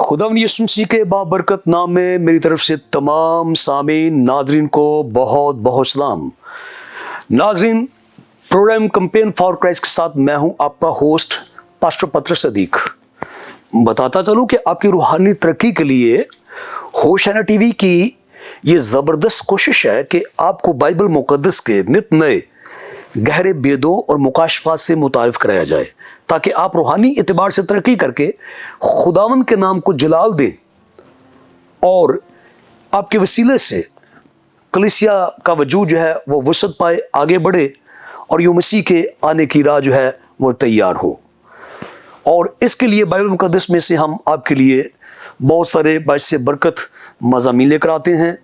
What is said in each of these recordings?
खुदावन यीशु मसीह के बाबरकत नाम में मेरी तरफ से तमाम सामीन नाजरीन को बहुत बहुत सलाम। नाजरीन, प्रोग्राम कैंपेन फॉर क्राइस्ट के साथ मैं हूं आपका होस्ट पास्टर पत्रस सदीक। बताता चलूं कि आपकी रूहानी तरक्की के लिए होशाना टीवी की ये ज़बरदस्त कोशिश है कि आपको बाइबल मुक़द्दस के नित नए गहरे बेदों और मुकाशफात से मुतारिफ कराया जाए, ताकि आप रूहानी एतबार से तरक्की करके खुदावन के नाम को जलाल दें और आपके वसीले से कलीसिया का वजूद जो है वो वसत पाए, आगे बढ़े और यूं मसीह के आने की राह जो है वो तैयार हो। और इसके लिए बाइबल मुक़द्दस में से हम आपके लिए बहुत सारे बाइस बरकत मज़ामीन लेकर आते हैं,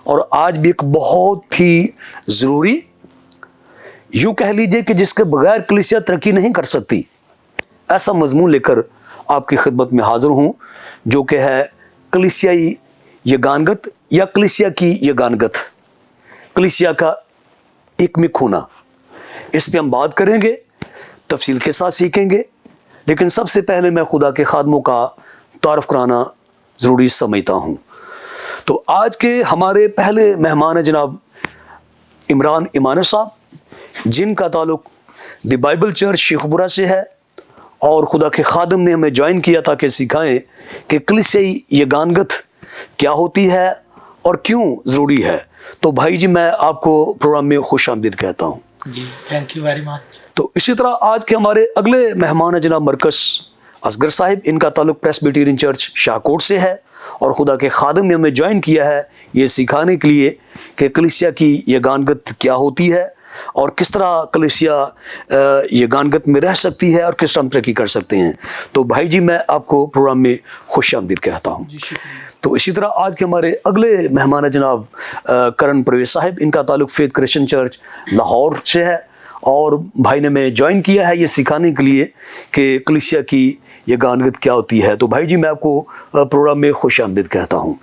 और आज भी एक बहुत ही ज़रूरी, यूँ कह लीजिए कि जिसके बगैर कलीसिया तरक्की नहीं कर सकती, ऐसा मजमून लेकर आपकी खिदमत में हाज़िर हूँ, जो कि है कलीसियाई यगानगत या कलीसिया की यगानगत, कलीसिया का एक में खोना। इस पर हम बात करेंगे, तफसील के साथ सीखेंगे, लेकिन सबसे पहले मैं खुदा के खादमों का तारफ़ कराना ज़रूरी समझता हूँ। तो आज के हमारे पहले मेहमान हैं जनाब इमरान इमानी साहब, जिनका ताल्लुक़ द बाइबल चर्च शेखपुरा से है, और खुदा के खादम ने हमें ज्वाइन किया ताकि सिखाएं कि कलीसियाई यगानगत क्या होती है और क्यों ज़रूरी है। तो भाई जी, मैं आपको प्रोग्राम में खुश आमदीद कहता हूँ जी, थैंक यू वेरी मच। तो इसी तरह आज के हमारे अगले मेहमान हैं जनाब मरकस असगर साहिब, इनका ताल्लुक़ प्रेस्बिटेरियन चर्च शाहकोट से है, और खुदा के खादम ने हमें ज्वाइन किया है ये सिखाने के लिए कि कलीसिया की यगानगत क्या होती है और किस तरह कलीसिया यगानगत में रह सकती है और किस तरह हम तरक्की कर सकते हैं। तो भाई जी, मैं आपको प्रोग्राम में खुश आमदीद कहता हूँ। तो इसी तरह आज के हमारे अगले मेहमान हैं जनाब करण परवेज साहिब, इनका ताल्लुक़ फेथ क्रिश्चियन चर्च लाहौर से है, और भाई ने मैं ज्वाइन किया है ये सिखाने के लिए कि कलीसिया की यगानगत क्या होती है। तो भाई जी, मैं आपको प्रोग्राम में खुश आमदीद कहता हूँ।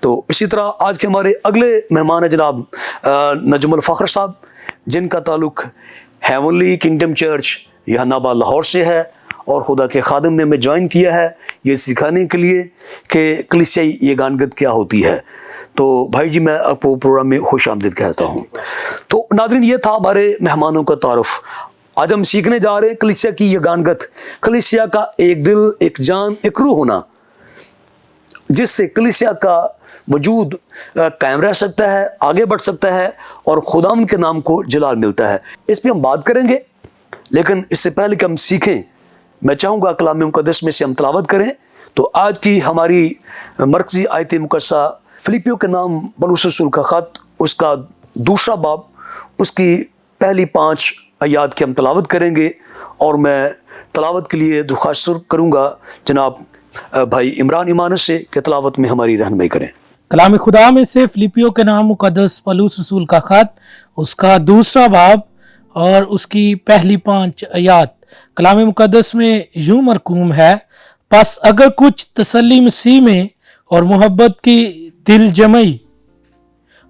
तो इसी तरह आज के हमारे अगले मेहमान हैं जनाब नजमुल फ़ख्र साहब, जिनका ताल्लुक़ हेवनली किंगडम चर्च यहानाबाद लाहौर से है, और खुदा के खादम ने हमें ज्वाइन किया है ये सिखाने के लिए कि कलीसियाई यगानगत क्या होती है। तो भाई जी, मैं आपको प्रोग्राम में खुश आमदीद कहता हूँ। तो नाज़रीन, ये था हमारे मेहमानों का तारुफ। आज हम सीखने जा रहे हैं कलीसिया की यगानगत, कलीसिया का एक दिल, एक जान, एक रूह होना, जिससे कलीसिया का वजूद कायम रह सकता है, आगे बढ़ सकता है और खुदावंद के नाम को जलाल मिलता है। इस पर हम बात करेंगे, लेकिन इससे पहले कि हम सीखें, मैं चाहूँगा कलाम मुक़द्दस में से हम तिलावत करें। तो आज की हमारी मरकज़ी आयत मुक़द्दसा फिलिपियों के नाम पौलुस रसूल का ख़त, उसका दूसरा बाब, उसकी पहली 5 आयात की हम तिलावत करेंगे, और मैं तिलावत के लिए दरख्वास्त करूँगा जनाब भाई इमरान इमानी से कि तिलावत में हमारी रहनुमाई करें। कलाम खुदा में से फिलिपियों के नाम मुक़द्दस पौलुस रसूल का ख़त, उसका दूसरा बाब और उसकी पहली 5 आयात कलाम मुक़द्दस में यूं मरकूम है, बस अगर कुछ तसल्ली मसीह में और मोहब्बत की दिल जमई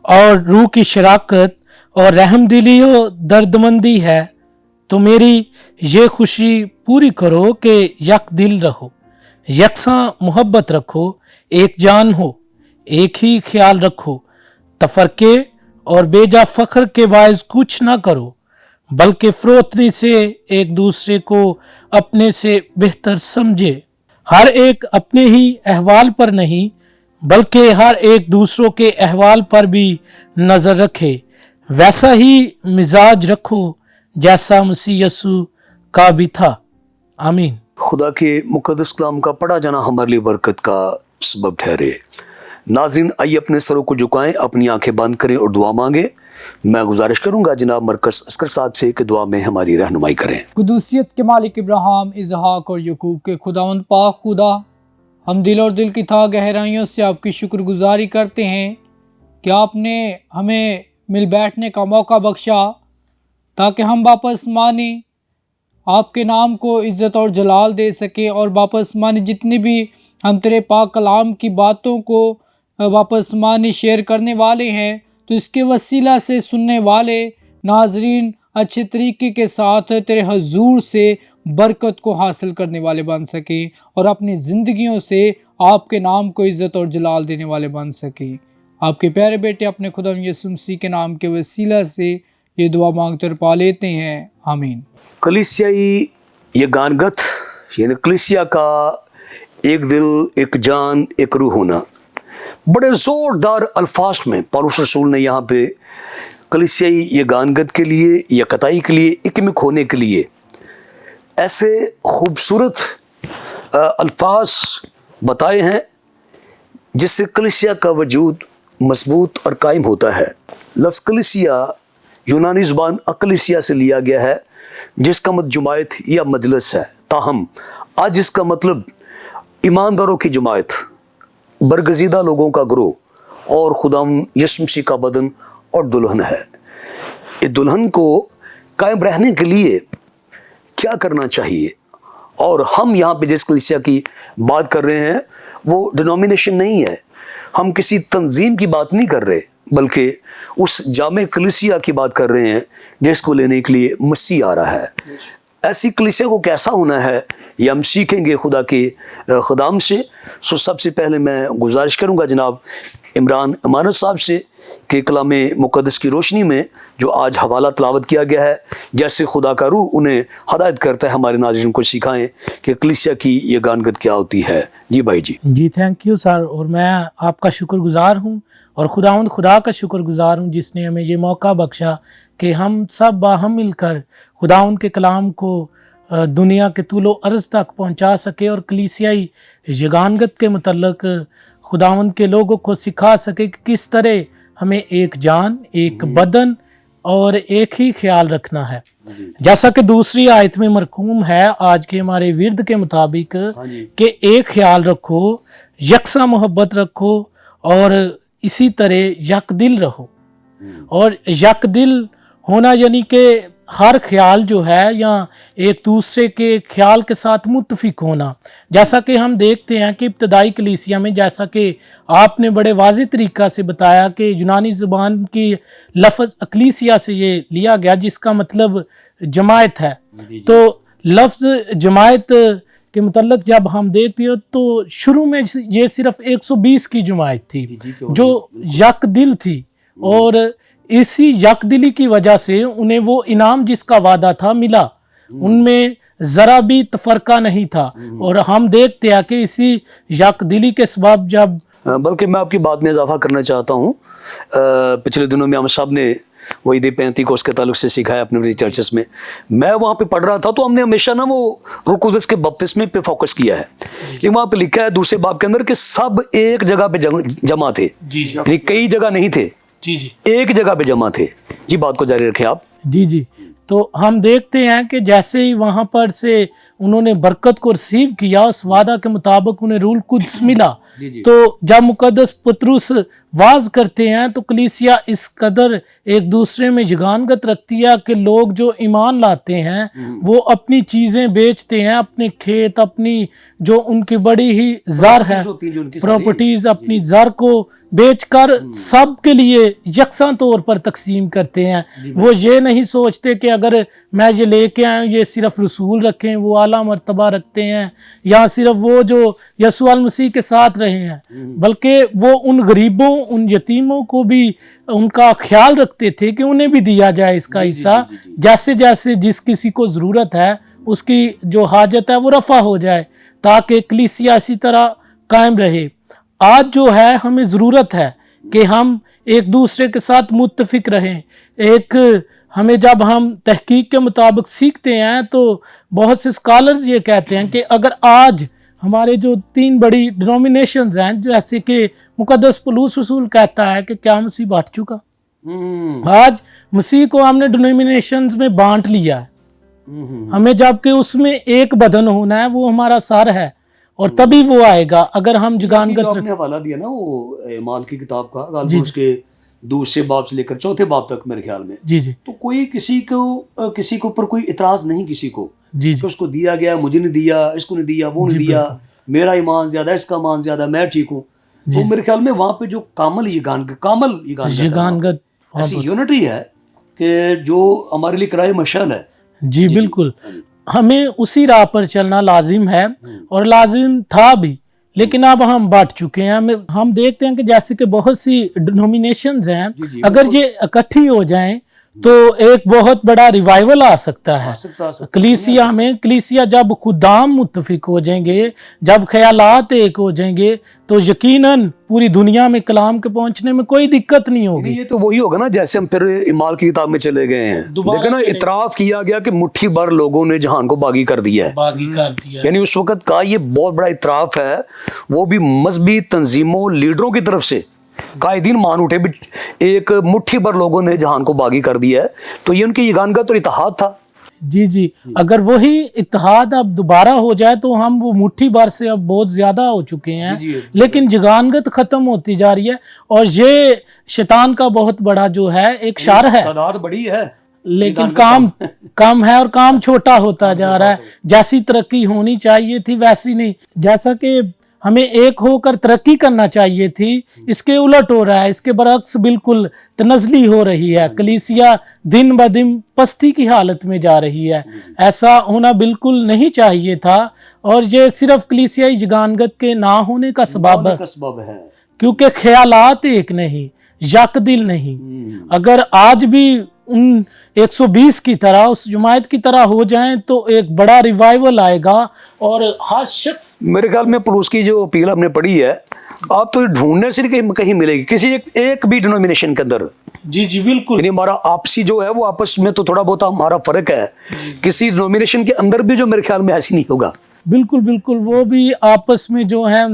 और रूह की शराकत और रहमदिली और दर्दमंदी है, तो मेरी ये खुशी पूरी करो कि यक दिल रहो, यकसां मोहब्बत रखो, एक जान हो, एक ही ख्याल रखो, तफरके और बेजा फ़ख्र के बायस कुछ ना करो, बल्कि फ़रोतनी से एक दूसरे को अपने से बेहतर समझे। हर एक अपने ही अहवाल पर नहीं, बल्कि हर एक दूसरों के अहवाल पर भी नज़र रखे, वैसा ही मिजाज रखो जैसा मसीह यीशु का भी था। आमीन। खुदा के मुक़द्दस कलाम का पढ़ा जाना हमारे लिए बरकत का सबब ठहरे। नाज़रीन, आइए अपने सरों को झुकाएं, अपनी आंखें बंद करें और दुआ मांगे। मैं गुजारिश करूंगा जनाब मरकस असगर साहब से कि दुआ में हमारी रहनुमाई करें। कुदूसियत के मालिक इब्राहिम, इज़हाक और यकूब के खुदावंद पाक खुदा, हम दिल और दिल की था गहराइयों से आपकी शुक्रगुजारी करते हैं कि आपने हमें मिल बैठने का मौका बख्शा, ताकि हम वापस मानी आपके नाम को इज़्ज़त और जलाल दे सके, और वापस मानी जितनी भी हम तेरे पाक कलाम की बातों को वापस मानी शेयर करने वाले हैं, तो इसके वसीला से सुनने वाले नाजरीन अच्छे तरीके के साथ तेरे हजूर से बरकत को हासिल करने वाले बन सकें और अपनी ज़िंदगियों से آپ کے نام کو عزت اور جلال دینے والے بن سکیں. آپ کے پیارے بیٹے اپنے خدا یسوع مسیح کے نام کے وسیلہ سے یہ دعا مانگتے اور پا لیتے ہیں. آمین. کلیسیائی یگانگت یعنی کلیسیا کا ایک دل، ایک جان، ایک روح ہونا. بڑے زوردار الفاظ میں پولس رسول نے یہاں پہ کلیسیائی یگانگت کے لیے، یکتائی کے لیے، ایکمک ہونے کے لیے ایسے خوبصورت الفاظ بتائے ہیں جس سے کلیسیا کا وجود مضبوط اور قائم ہوتا ہے. لفظ کلیسیا یونانی زبان اکلیسیا سے لیا گیا ہے جس کا مطلب جماعت یا مجلس ہے. تاہم آج اس کا مطلب ایمانداروں کی جماعت، برگزیدہ لوگوں کا گروہ اور خداوند یسوع مسیح کا بدن اور دلہن ہے. یہ دلہن کو قائم رہنے کے لیے کیا کرنا چاہیے؟ اور ہم یہاں پہ جس کلیسیا کی بات کر رہے ہیں وہ ڈینومینیشن نہیں ہے، ہم کسی تنظیم کی بات نہیں کر رہے، بلکہ اس جامع کلیسیا کی بات کر رہے ہیں جس کو لینے کے لیے مسیح آ رہا ہے. ایسی کلیسیا کو کیسا ہونا ہے یہ ہم سیکھیں گے خدا کے خدام سے. سب سے پہلے میں گزارش کروں گا جناب عمران امانت صاحب سے کہ کلام مقدس کی روشنی میں جو آج حوالہ تلاوت کیا گیا ہے، جیسے خدا کا روح انہیں ہدایت کرتا ہے، ہمارے ناظرین کو سکھائیں کہ کلیسیا کی یگانگت کیا ہوتی ہے. جی بھائی جی. جی تھینک یو سر. اور میں آپ کا شکر گزار ہوں اور خدا کا شکر گزار ہوں جس نے ہمیں یہ موقع بخشا کہ ہم سب باہم مل کر خداوند کے کلام کو دنیا کے طول و عرض تک پہنچا سکے اور کلیسیائی یگانگت کے متعلق خداوند کے لوگوں کو سکھا سکے کہ کس طرح ہمیں ایک جان، ایک بدن اور ایک ہی خیال رکھنا ہے. جیسا کہ دوسری آیت میں مرقوم ہے آج کے ہمارے ورد کے مطابق کہ ایک خیال رکھو، یکساں محبت رکھو اور اسی طرح یک دل رہو. اور یک دل ہونا یعنی کہ ہر خیال جو ہے یا ایک دوسرے کے خیال کے ساتھ متفق ہونا. جیسا کہ ہم دیکھتے ہیں کہ ابتدائی کلیسیا میں، جیسا کہ آپ نے بڑے واضح طریقہ سے بتایا کہ یونانی زبان کی لفظ اکلیسیا سے یہ لیا گیا جس کا مطلب جماعت ہے. تو لفظ جماعت کے متعلق جب ہم دیکھتے ہیں تو شروع میں یہ صرف 120 کی جماعت تھی جو یک دل تھی، اور اسی یک دلی کی وجہ سے انہیں وہ انعام جس کا وعدہ تھا ملا، ان میں ذرا بھی تفرقہ نہیں تھا. اور ہم دیکھتے ہیں کہ اسی یک دلی کے سبب جب بلکہ میں آپ کی بات میں اضافہ کرنا چاہتا ہوں، پچھلے دنوں میں ہم صاحب نے وہ عید پینتیکوس کے تعلق سے سکھایا اپنے چرچز میں. میں وہاں پہ پڑھ رہا تھا تو ہم نے ہمیشہ نا وہ روح القدس کے بپتسمے پہ فوکس کیا ہے. لیکن وہاں پہ لکھا ہے دوسرے باب کے اندر کہ سب ایک جگہ پہ جمع تھے، یعنی کئی جگہ نہیں تھے، ایک جگہ پہ جمع تھے. جی بات کو جاری رکھیں آپ. جی تو ہم دیکھتے ہیں کہ جیسے ہی وہاں پر سے انہوں نے برکت کو ریسیو کیا، اس وعدہ کے مطابق انہیں روح القدس ملا. تو جب مقدس پطرس واز کرتے ہیں تو کلیسیا اس قدر ایک دوسرے میں یگانگت رکھتی ہے کہ لوگ جو ایمان لاتے ہیں وہ اپنی چیزیں بیچتے ہیں، اپنے کھیت، اپنی جو ان کی بڑی ہی زر ہے پراپرٹیز، اپنی زر کو بیچ کر سب کے لیے یکساں طور پر تقسیم کرتے ہیں. وہ یہ نہیں سوچتے کہ اگر میں یہ لے کے آئیں یہ صرف رسول رکھیں، وہ اعلیٰ مرتبہ رکھتے ہیں، یا صرف وہ جو یسوع المسیح کے ساتھ رہے ہیں، بلکہ وہ ان غریبوں، ان یتیموں کو بھی ان کا خیال رکھتے تھے کہ انہیں بھی دیا جائے اس کا حصہ، جیسے جیسے جس کسی کو ضرورت ہے اس کی جو حاجت ہے وہ رفع ہو جائے تاکہ کلیسیا اسی طرح قائم رہے. آج جو ہے ہمیں ضرورت ہے کہ ہم ایک دوسرے کے ساتھ متفق رہیں. ہمیں جب ہم تحقیق کے مطابق سیکھتے ہیں تو بہت سے سکالرز یہ کہتے ہیں کہ اگر آج ہمارے جو 3 بڑی ڈینومینیشنز ہیں، جیسے کہ مقدس پولس رسول کہتا ہے کہ کیا مسیح بانٹ چکا، آج مسیح کو ہم نے ڈینومینیشنز میں بانٹ لیا ہے. ہمیں جب کہ اس میں ایک بدن ہونا ہے، وہ ہمارا سر ہے، اور تبھی وہ آئے گا اگر ہم جگانگت. آپ نے حوالہ دیا نا وہ اعمال کی کتاب کا، غالباً اس کے دوسرے باب سے لے کر چوتھے باب تک میرے خیال میں. جی تو کوئی کسی کے اوپر کوئی اعتراض نہیں کسی کو کہ اس کو دیا گیا، مجھے نہیں دیا، اس کو نہیں دیا، وہ نہیں دیا، میرا ایمان زیادہ، اس کا ایمان زیادہ، میں ٹھیک ہوں. تو میرے خیال میں وہاں پہ جو کامل یگانگت ایسی یونٹی ہے کہ جو ہمارے لیے کرائے مشعل ہے. جی بالکل، ہمیں اسی راہ پر چلنا لازم ہے اور لازم تھا بھی، लेकिन अब हम बांट चुके हैं। हम देखते हैं कि जैसे कि बहुत सी डिनोमिनेशंस हैं, अगर ये इकट्ठी हो जाएं तो एक बहुत बड़ा रिवाइवल आ सकता है कलीसिया में। कलीसिया जब खुदाम मुत्तफिक हो जाएंगे, जब ख्यालात एक हो जाएंगे, तो यकीनन पूरी दुनिया में कलाम के पहुंचने में कोई दिक्कत नहीं होगी। ये तो वही होगा ना, जैसे हम फिर इमाल की किताब में चले गए हैं, देखो ना, इतराफ किया गया कि मुट्ठी भर लोगों ने जहान को बागी कर दिया है, बागी कर दिया। यानी उस वक्त का ये बहुत बड़ा इतराफ है, वो भी मजहबी तंजीमों लीडरों की तरफ से कायदीन मान उठे भी एक मुट्ठी भर लोगों ने जहान को बागी कर दिया है, तो ये उनकी यगानगत और इत्तेहाद था। जी, अगर वही इत्तेहाद अब दोबारा हो जाए तो हम वो मुट्ठी भर से अब बहुत ज्यादा हो चुके हैं, लेकिन जगानगत खत्म होती जा रही है। और ये शैतान का बहुत बड़ा जो है एक शर है, तादाद बड़ी है लेकिन काम कम है और काम छोटा होता जा रहा है। जैसी तरक्की होनी चाहिए थी वैसी नहीं, जैसा कि हमें एक होकर तरक्की करना चाहिए थी, इसके उलट हो रहा है, इसके बरक्स बिल्कुल तनज़ली हो रही है। कलीसिया दिन ब दिन पस्ती की हालत में जा रही है, ऐसा होना बिल्कुल नहीं चाहिए था। और ये सिर्फ कलीसियाई जगानगत के ना होने का सबब है, क्योंकि ख्यालात एक नहीं, यकदिल नहीं। अगर आज भी उन 120 की तरह, उस जमायत की तरह हो जाएं तो एक बड़ा रिवाइवल आएगा और हर शख्स, मेरे ख्याल में पुलिस की जो अपील हमने पढ़ी है, आप तो ढूंढने से कहीं मिलेगी किसी एक भी डिनोमिनेशन के अंदर। जी बिल्कुल, यानी हमारा आपसी जो है वो आपस में तो थोड़ा बहुत हमारा फर्क है, किसी डिनोमिनेशन के अंदर भी जो मेरे ख्याल में ऐसी नहीं होगा। बिल्कुल, वो भी आपस में जो है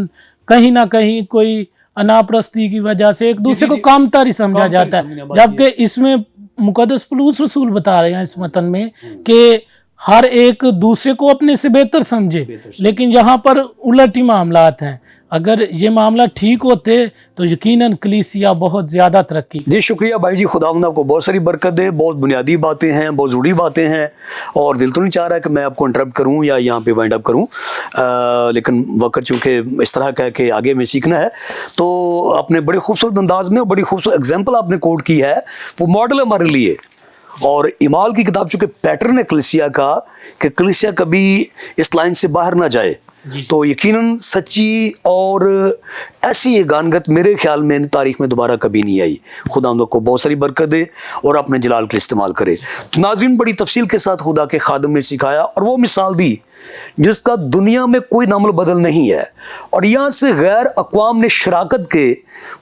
कहीं ना कहीं कोई अनापरस्ती की वजह से एक दूसरे को कामतर ही समझा जाता है, जबकि इसमें मुकद्दस पौलुस रसूल बता रहे हैं इस मतन में कि हर एक दूसरे को अपने से बेहतर समझे, लेकिन यहाँ पर उलट ही मामलात हैं। अगर ये मामला ठीक होते तो यकीनन कलीसिया बहुत ज्यादा तरक्की। जी शुक्रिया भाई जी, खुदावंद आपको बहुत सारी बरकत दे। बहुत बुनियादी बातें हैं, बहुत ज़रूरी बातें हैं, और दिल तो नहीं चाह रहा है कि मैं आपको इंटरप्ट करूं या यहाँ पे वाइंड अप करूं, लेकिन वक्त चूँकि इस तरह का है कि आगे में सीखना है, तो आपने बड़े खूबसूरत अंदाज में और बड़ी खूबसूरत एग्जाम्पल आपने कोट की है, वो मॉडल है हमारे लिए। और इमाल की किताब चूँकि पैटर्न है कलीसिया का, कि कलीसिया कभी इस लाइन से बाहर ना जाए, तो यकीनन सच्ची और ऐसी यगानगत मेरे ख्याल में तारीख में दोबारा कभी नहीं आई। खुदा हम लोग को बहुत सारी बरकत दे और अपने जलाल के इस्तेमाल करे। तो नाज़रीन, बड़ी तफसील के साथ खुदा के खादम ने सिखाया और वो मिसाल दी जिसका दुनिया में कोई नामल बदल नहीं है, और यहाँ से गैर अक़वाम ने शराकत के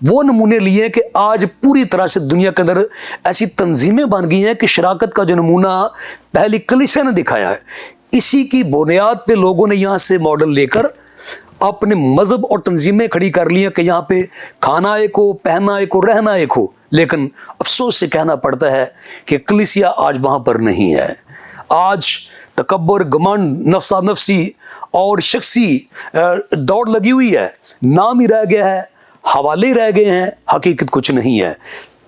वो नमूने लिए कि आज पूरी तरह से दुनिया के अंदर ऐसी तंजीमें बन गई हैं कि शराकत का जो नमूना पहली कलीसिया ने दिखाया है, इसी की बुनियाद पे लोगों ने यहाँ से मॉडल लेकर अपने मजहब और तंजीमें खड़ी कर ली हैं कि यहाँ पे खाना एक हो, पहनना एक हो, रहना एक हो। लेकिन अफसोस से कहना पड़ता है कि कलीसिया आज वहाँ पर नहीं है। आज तकब्बर, घमंड, नफ्सा नफसी और शख्सी दौड़ लगी हुई है, नाम ही रह गया है, हवाले रह गए हैं, हकीकत कुछ नहीं है।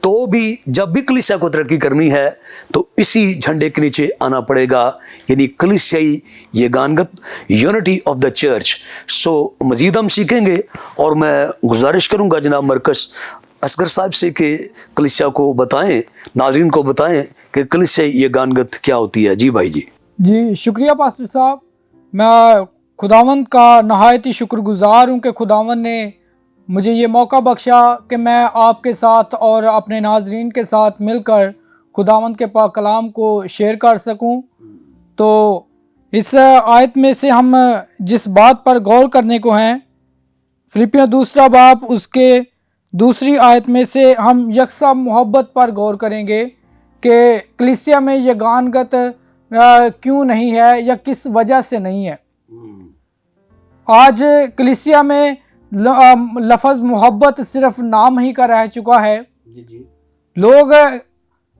तो भी जब भी कलीसिया को तरक्की करनी है तो इसी झंडे के नीचे आना पड़ेगा, यानी कलीसियाई यगानगत, यूनिटी ऑफ द चर्च। सो मजीद हम सीखेंगे, और मैं गुजारिश करूंगा जनाब मरकस असगर साहब से कि कलीसिया को बताएं, नाज़रीन को बताएं कि कलीसियाई यगानगत क्या होती है। जी भाई जी शुक्रिया पास्टर साहब। मैं खुदावंद का नहायत ही शुक्रगुजार हूँ कि खुदावंद ने मुझे ये मौका बख्शा कि मैं आपके साथ और अपने नाजरीन के साथ मिलकर खुदावंद के पाक कलाम को शेयर कर सकूं। तो इस आयत में से हम जिस बात पर गौर करने को हैं, फिलिपियों 2 बाब उसके दूसरी आयत में से हम यकसा मोहब्बत पर गौर करेंगे कि कलीसिया में यगानगत क्यों नहीं है या किस वजह से नहीं है। आज कलीसिया में लफ्ज़ मोहब्बत सिर्फ नाम ही का रह चुका है। लोग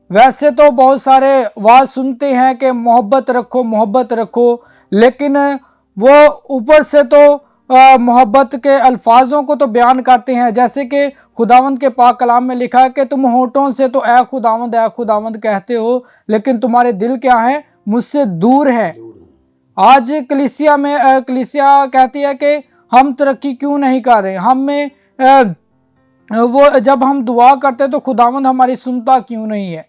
वैसे तो बहुत सारे वाज सुनते हैं कि मोहब्बत रखो, मोहब्बत रखो, लेकिन वो ऊपर से तो मोहब्बत के अल्फाजों को तो बयान करते हैं, जैसे कि खुदावंद के पाक कलाम में लिखा है कि तुम होठों से तो ऐ खुदावंद कहते हो, लेकिन तुम्हारे दिल क्या है, मुझसे दूर है। आज कलीसिया कहती है कि हम तरक्की क्यों नहीं कर रहे, हमें वो जब हम दुआ करते तो खुदावंद हमारी सुनता क्यों नहीं है।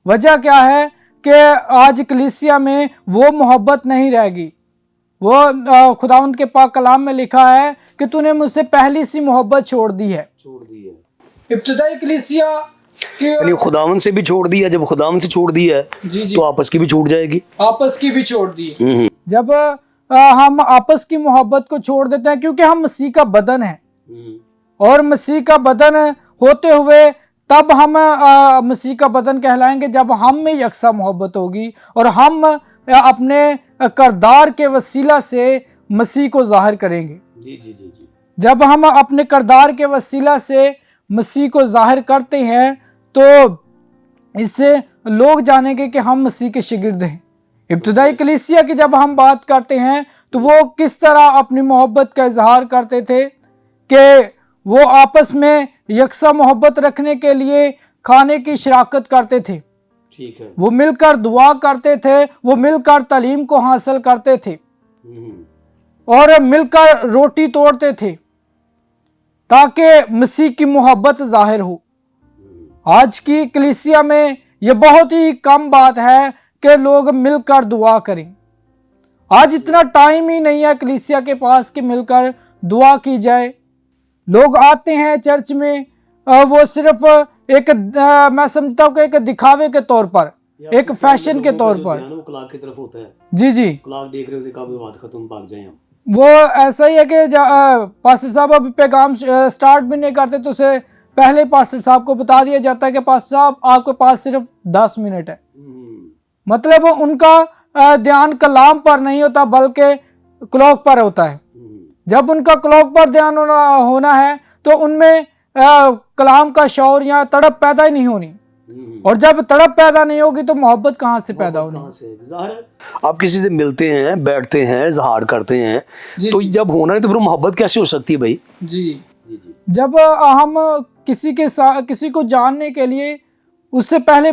वजह क्या है कि आज कलीसिया में वो मोहब्बत नहीं रहेगी। वो खुदावंद के पाक कलाम में लिखा है کہ तूने मुझसे पहली सी मोहब्बत छोड़ दी है। इब्तिदाई कलीसिया कि यानी खुदावन से भी छोड़ दिया, जब खुदावन से छोड़ दिया है जी जी तो आपस की भी छूट जाएगी। आपस की भी छोड़ दी। जब हम आपस की मोहब्बत को छोड़ देते हैं, क्योंकि हम मसीह का बदन है और मसीह का बदन होते हुए तब हम मसीह का बदन कहलाएंगे जब हम में यकसा मोहब्बत होगी और हम अपने किरदार के वसीला से मसीह को ज़ाहिर करेंगे। जी जी जी जी। जब हम अपने किरदार के वसीला से मसीह को ज़ाहिर करते हैं तो इससे लोग जानेंगे कि हम मसीह के शागिर्द हैं। इब्तिदाई कलीसिया की जब हम बात करते हैं तो वो किस तरह अपनी मोहब्बत का इजहार करते थे कि वो आपस में यकसा मोहब्बत रखने के लिए खाने की शराकत करते थे, ठीक है। वो मिलकर दुआ करते थे, वो मिलकर तालीम को हासिल करते थे और मिलकर रोटी तोड़ते थे ताकि मसीह की मोहब्बत ज़ाहिर हो। आज की कलीसिया में ये बहुत ही कम बात है कि लोग मिलकर दुआ करें। आज इतना टाइम ही नहीं है कलीसिया के पास कि मिलकर दुआ की जाए। लोग आते हैं चर्च में, वो सिर्फ एक मैं समझता हूँ कि एक दिखावे के तौर पर, एक फैशन के तौर पर। क्लॉक की तरफ होता है, जी जी, क्लॉक देख रहे होते कब बात खत्म, भाग जाए हम। वो ऐसा ही है कि पास्टर साहब अभी पैगाम स्टार्ट भी नहीं करते तो उसे पहले पास्टर साहब को बता दिया जाता है कि पास्टर साहब आपके पास सिर्फ 10 मिनट है। मतलब उनका ध्यान कलाम पर नहीं होता बल्कि क्लॉक पर होता है। जब उनका क्लॉक पर ध्यान होना है तो उनमें कलाम का शौर या तड़प पैदा ही नहीं होनी, और जब तड़प पैदा नहीं होगी तो मोहब्बत कहाँ से पैदा होनी। आप किसी से मिलते हैं, बैठते हैं, इजहार करते हैं, तो जब होना है तो फिर मोहब्बत कैसे हो सकती है भाई? जी, जब हम किसी को जानने के लिए उससे पहले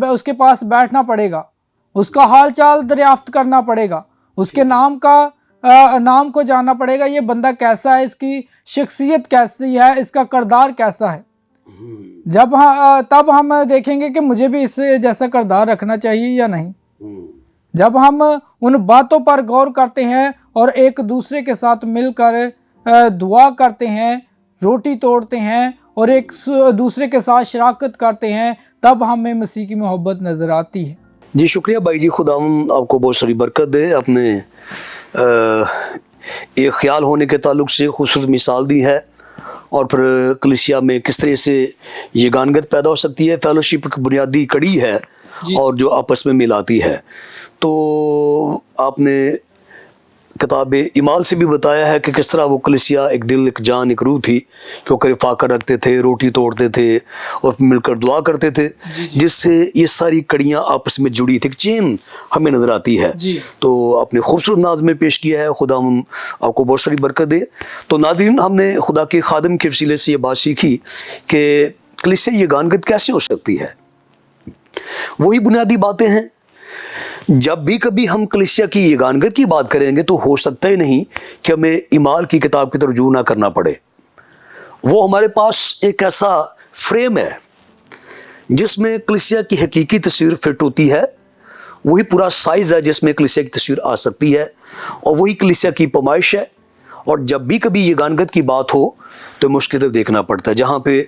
उसके पास बैठना पड़ेगा, उसका हाल चाल दरियाफ्त करना पड़ेगा, उसके नाम को जानना पड़ेगा, ये बंदा कैसा है, इसकी शख्सियत कैसी है, इसका किरदार कैसा है। तब हम देखेंगे कि मुझे भी इससे जैसा किरदार रखना चाहिए या नहीं। जब हम उन बातों पर गौर करते हैं और एक दूसरे के साथ मिलकर दुआ करते हैं, रोटी तोड़ते हैं और एक दूसरे के साथ शराकत करते हैं, तब हमें मसीह की मोहब्बत नज़र आती है। जी शुक्रिया भाई जी, खुदावंद आपको बहुत सारी बरकत दे। अपने एक ख्याल होने के ताल्लुक से खूबसूरत मिसाल दी है और फिर कलीसिया में किस तरह से ये गानगत पैदा हो सकती है। फेलोशिप की बुनियादी कड़ी है और जो आपस में मिलाती है। तो आपने किताब इमाल से भी बताया है कि किस तरह वो कलीसिया एक दिल, एक जान, एक रूह थी कि वो फाकर रखते थे, रोटी तोड़ते थे और मिलकर दुआ करते थे, जिससे ये सारी कड़ियाँ आपस में जुड़ी थी, चेन हमें नज़र आती है। तो आपने खूबसूरत नाज में पेश किया है, खुदा आपको बहुत सारी बरकत दे। तो नाज़रीन, हमने खुदा के खादम के वसीले से ये बात सीखी कि कलीसिया ये गानगत कैसे हो सकती है। वही बुनियादी बातें हैं। जब भी कभी हम कलीसिया की ये गानगत की बात करेंगे तो हो सकता ही नहीं कि हमें इमाल की किताब की तरफ रुजू ना करना पड़े। वो हमारे पास एक ऐसा फ्रेम है जिसमें कलीसिया की हकीकी तस्वीर फिट होती है, वही पूरा साइज़ है जिसमें कलीसिया की तस्वीर आ सकती है और वही कलीसिया की पैमाइश है। और जब भी कभी ये गानगत की बात हो तो मुश्किल तरफ देखना पड़ता है। जहाँ पे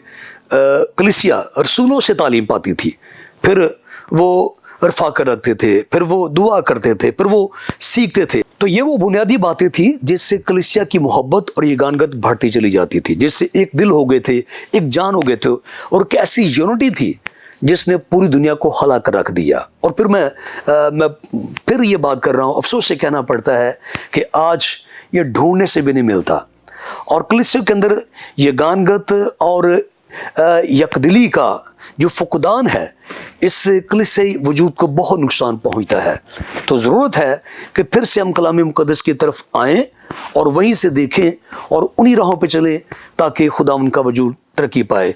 कलीसिया रसूलों से तालीम पाती थी, फिर वो रफाकर रखते थे, फिर वो दुआ करते थे, फिर वो सीखते थे। तो ये वो बुनियादी बातें थी जिससे कलीसिया की मोहब्बत और ये गानगत बढ़ती चली जाती थी, जिससे एक दिल हो गए थे, एक जान हो गए थे और एक ऐसी यूनिटी थी जिसने पूरी दुनिया को हला कर रख दिया। और फिर मैं फिर ये बात कर रहा हूँ, अफसोस से कहना पड़ता है कि आज ये ढूंढने से भी नहीं मिलता। और कलीसिया के अंदर ये गानगत और यकदिली का जो फुकदान है, इससे कलीसियाई वजूद को बहुत नुकसान पहुंचता है। तो ज़रूरत है कि फिर से हम कलाम मुक़द्दस की तरफ आएँ और वहीं से देखें और उन्हीं राहों पे चलें ताकि खुदा उनका वजूद तरक्की पाए।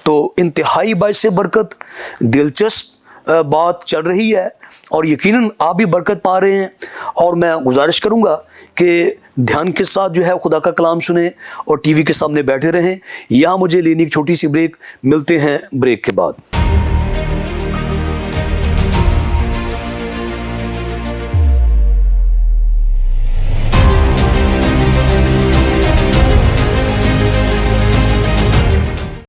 तो इंतहाई बाइस बरकत, दिलचस्प बात चल रही है और यकीनन आप भी बरकत पा रहे हैं। और मैं गुजारिश करूँगा कि ध्यान के साथ जो है खुदा का कलाम सुने और टीवी के सामने बैठे रहें। यहाँ मुझे लेनी एक छोटी सी ब्रेक, मिलते हैं ब्रेक के बाद।